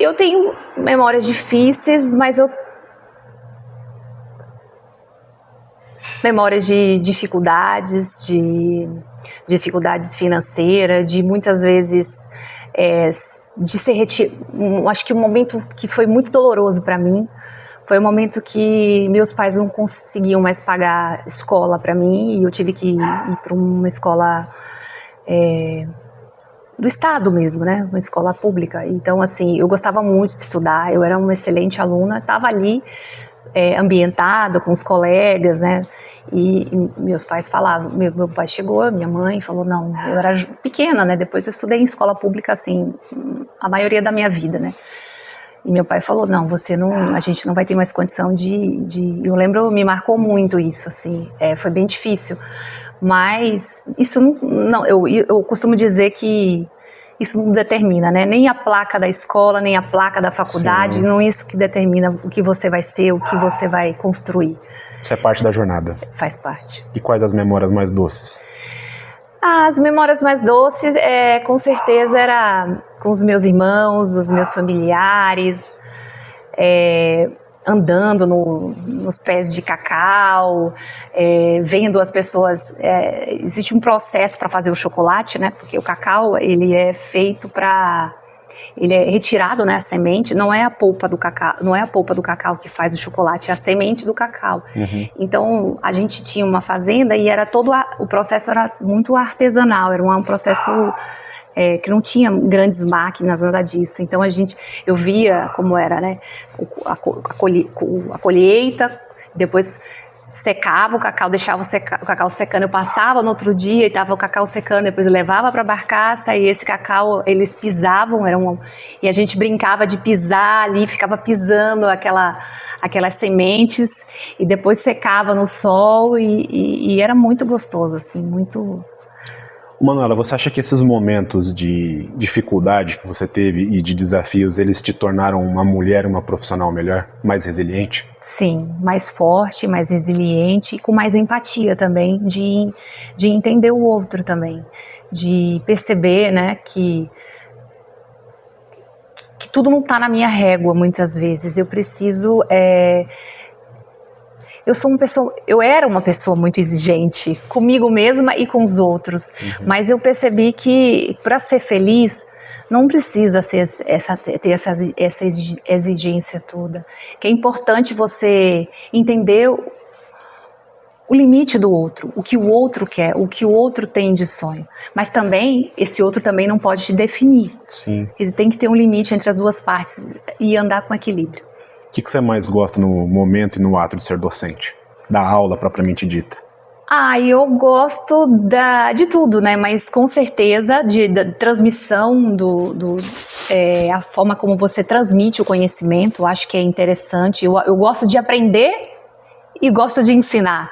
Eu tenho memórias difíceis, mas memórias de dificuldades, financeiras, de muitas vezes de ser acho que um momento que foi muito doloroso para mim foi o momento que meus pais não conseguiam mais pagar escola para mim e eu tive que ir para uma escola do estado mesmo, né? Uma escola pública. Então, assim, eu gostava muito de estudar, eu era uma excelente aluna, estava ali ambientada com os colegas, né? E meus pais falavam, meu pai chegou, minha mãe falou, não, eu era pequena, né? Depois eu estudei em escola pública, assim, a maioria da minha vida, né? E meu pai falou, não, a gente não vai ter mais condição eu lembro, me marcou muito isso, assim, foi bem difícil. Mas isso não eu costumo dizer que isso não determina, né? Nem a placa da escola, nem a placa da faculdade, Sim. Não é isso que determina o que você vai ser, o que você vai construir. Isso é parte da jornada. Faz parte. E quais as memórias mais doces? As memórias mais doces, com certeza, era com os meus irmãos, familiares, andando nos pés de cacau, vendo as pessoas. Existe um processo para fazer o chocolate, né? Porque o cacau ele é feito ele é retirado, né, a semente. Não é a polpa do cacau que faz o chocolate, é a semente do cacau. Uhum. Então a gente tinha uma fazenda e era o processo era muito artesanal, era um processo que não tinha grandes máquinas, nada disso. Então eu via como era, né, a colheita, depois secava o cacau, deixava o cacau secando, eu passava no outro dia e estava o cacau secando, depois eu levava para a barcaça e esse cacau, eles pisavam, e a gente brincava de pisar ali, ficava pisando aquelas sementes e depois secava no sol e era muito gostoso, assim, muito... Manuela, você acha que esses momentos de dificuldade que você teve e de desafios, eles te tornaram uma mulher, uma profissional melhor, mais resiliente? Sim, mais forte, mais resiliente e com mais empatia também, de entender o outro também, de perceber, né, que tudo não está na minha régua muitas vezes. Eu preciso... Eu era uma pessoa muito exigente comigo mesma e com os outros, mas eu percebi que para ser feliz não precisa ter essa exigência toda, que é importante você entender o limite do outro, o que o outro quer, o que o outro tem de sonho, mas também, esse outro também não pode te definir. Sim. Ele tem que ter um limite entre as duas partes e andar com equilíbrio. O que você mais gosta no momento e no ato de ser docente? Da aula propriamente dita? Eu gosto de tudo, né? Mas com certeza da transmissão, a forma como você transmite o conhecimento, eu acho que é interessante. Eu gosto de aprender e gosto de ensinar.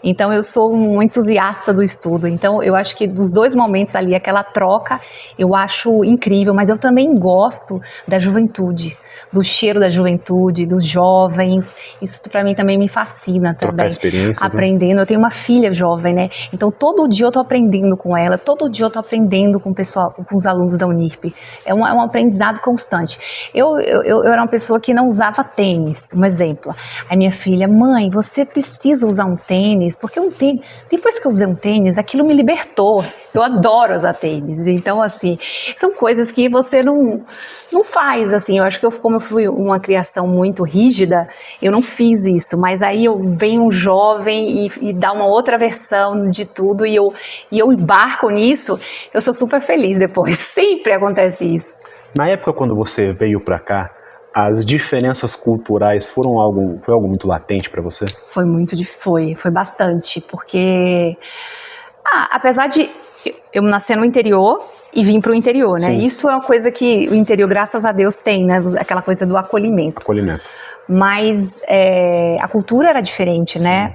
Então eu sou um entusiasta do estudo. Então eu acho que dos dois momentos ali, aquela troca, eu acho incrível, mas eu também gosto da juventude, do cheiro da juventude, dos jovens. Isso para mim também me fascina também. Trocar experiências, aprendendo. Né? Eu tenho uma filha jovem, né? Então todo dia eu tô aprendendo com ela, todo dia eu tô aprendendo com o pessoal, com os alunos da Unirp. É um aprendizado constante. Eu era uma pessoa que não usava tênis, um exemplo. Aí minha filha, mãe, você precisa usar um tênis, porque um tênis, depois que eu usei um tênis, aquilo me libertou. Eu adoro usar tênis. Então, assim, são coisas que você não faz, assim. Eu acho que como eu fui uma criação muito rígida, eu não fiz isso. Mas aí vem um jovem e dá uma outra versão de tudo e eu embarco nisso, eu sou super feliz depois. Sempre acontece isso. Na época, quando você veio pra cá, as diferenças culturais foi algo muito latente para você? Foi bastante, porque apesar de eu nascer no interior e vim para o interior, né? Sim. Isso é uma coisa que o interior, graças a Deus, tem, né? Aquela coisa do acolhimento. Mas a cultura era diferente, Sim. né?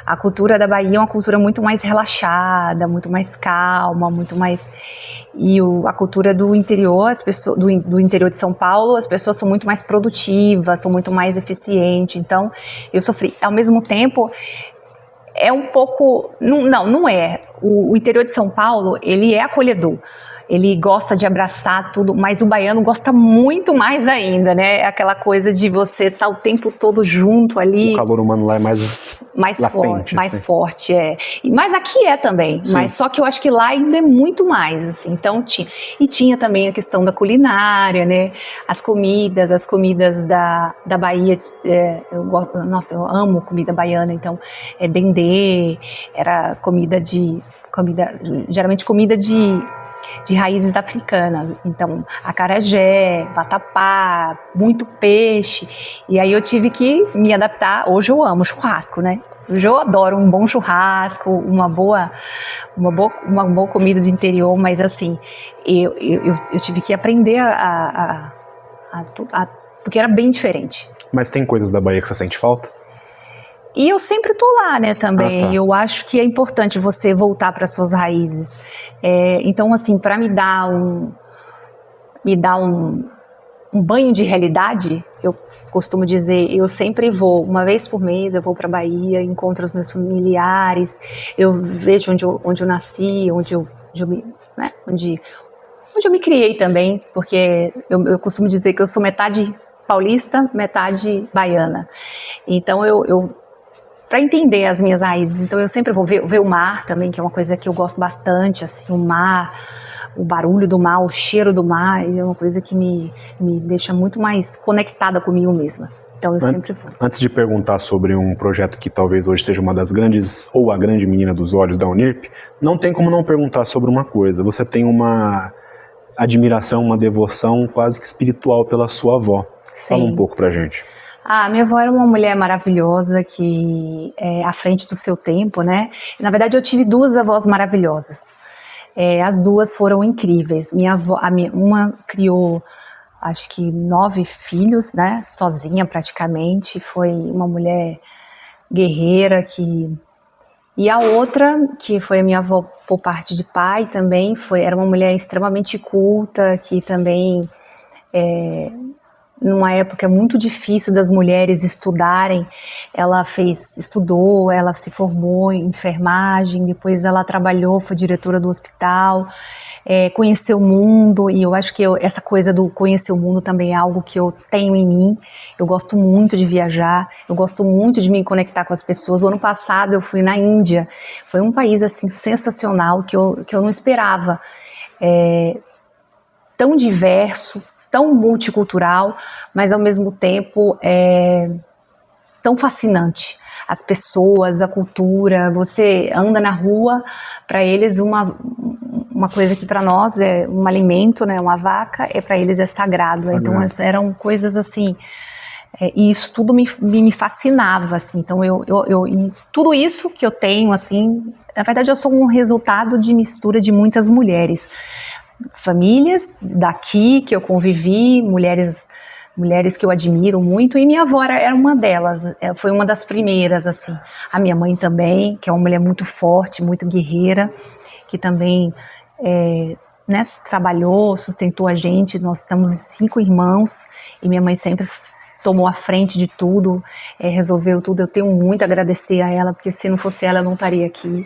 A cultura da Bahia é uma cultura muito mais relaxada, muito mais calma, muito mais... E a cultura do interior, as pessoas do interior de São Paulo, as pessoas são muito mais produtivas, são muito mais eficientes. Então, eu sofri. Ao mesmo tempo, é um pouco... Não é. o interior de São Paulo, ele é acolhedor. Ele gosta de abraçar tudo, mas o baiano gosta muito mais ainda, né? Aquela coisa de você estar o tempo todo junto ali. O calor humano lá é mais latente, mais forte, é. Mas aqui é também, sim. Mas só que eu acho que lá ainda é muito mais, assim. Então tinha também a questão da culinária, né? As comidas da Bahia, eu amo comida baiana, então dendê, era geralmente comida de raízes africanas, então acarajé, vatapá, muito peixe, e aí eu tive que me adaptar. Hoje eu amo churrasco, né? Hoje eu adoro um bom churrasco, uma boa comida de interior, mas assim, eu tive que aprender porque era bem diferente. Mas tem coisas da Bahia que você sente falta? E eu sempre tô lá, né, também. Tá. Eu acho que é importante você voltar para suas raízes. Então, assim, para me dar um banho de realidade, eu costumo dizer, eu sempre vou, uma vez por mês, eu vou para Bahia, encontro os meus familiares, eu vejo onde eu nasci, onde eu me criei também, porque eu costumo dizer que eu sou metade paulista, metade baiana. Então, para entender as minhas raízes, então eu sempre vou ver o mar também, que é uma coisa que eu gosto bastante, assim, o mar, o barulho do mar, o cheiro do mar, é uma coisa que me deixa muito mais conectada comigo mesma. Então eu sempre vou. Antes de perguntar sobre um projeto que talvez hoje seja uma das grandes, ou a grande menina dos olhos da Unirp, não tem como não perguntar sobre uma coisa. Você tem uma admiração, uma devoção quase que espiritual pela sua avó. Sim. Fala um pouco pra gente. Minha avó era uma mulher maravilhosa, que é à frente do seu tempo, né? Na verdade, eu tive duas avós maravilhosas. As duas foram incríveis. Minha avó, uma criou, acho que 9 filhos, né? Sozinha, praticamente. Foi uma mulher guerreira E a outra, que foi a minha avó por parte de pai também, era uma mulher extremamente culta, que também... numa época muito difícil das mulheres estudarem, ela estudou, ela se formou em enfermagem, depois ela trabalhou, foi diretora do hospital, conheceu o mundo, e eu acho que essa coisa do conhecer o mundo também é algo que eu tenho em mim. Eu gosto muito de viajar, eu gosto muito de me conectar com as pessoas. O ano passado eu fui na Índia, foi um país assim sensacional que eu não esperava, tão diverso, tão multicultural, mas ao mesmo tempo tão fascinante. As pessoas, a cultura, você anda na rua, para eles uma coisa que para nós é um alimento, né, uma vaca, para eles é sagrado. Então eram coisas assim, e isso tudo me fascinava, assim. Então e tudo isso que eu tenho, assim, na verdade eu sou um resultado de mistura de muitas mulheres. Famílias daqui que eu convivi, mulheres que eu admiro muito, e minha avó era uma delas, foi uma das primeiras, assim. A minha mãe também, que é uma mulher muito forte, muito guerreira, que também né, trabalhou, sustentou a gente. Nós estamos 5 irmãos, e minha mãe sempre tomou a frente de tudo, resolveu tudo. Eu tenho muito a agradecer a ela, porque se não fosse ela, eu não estaria aqui.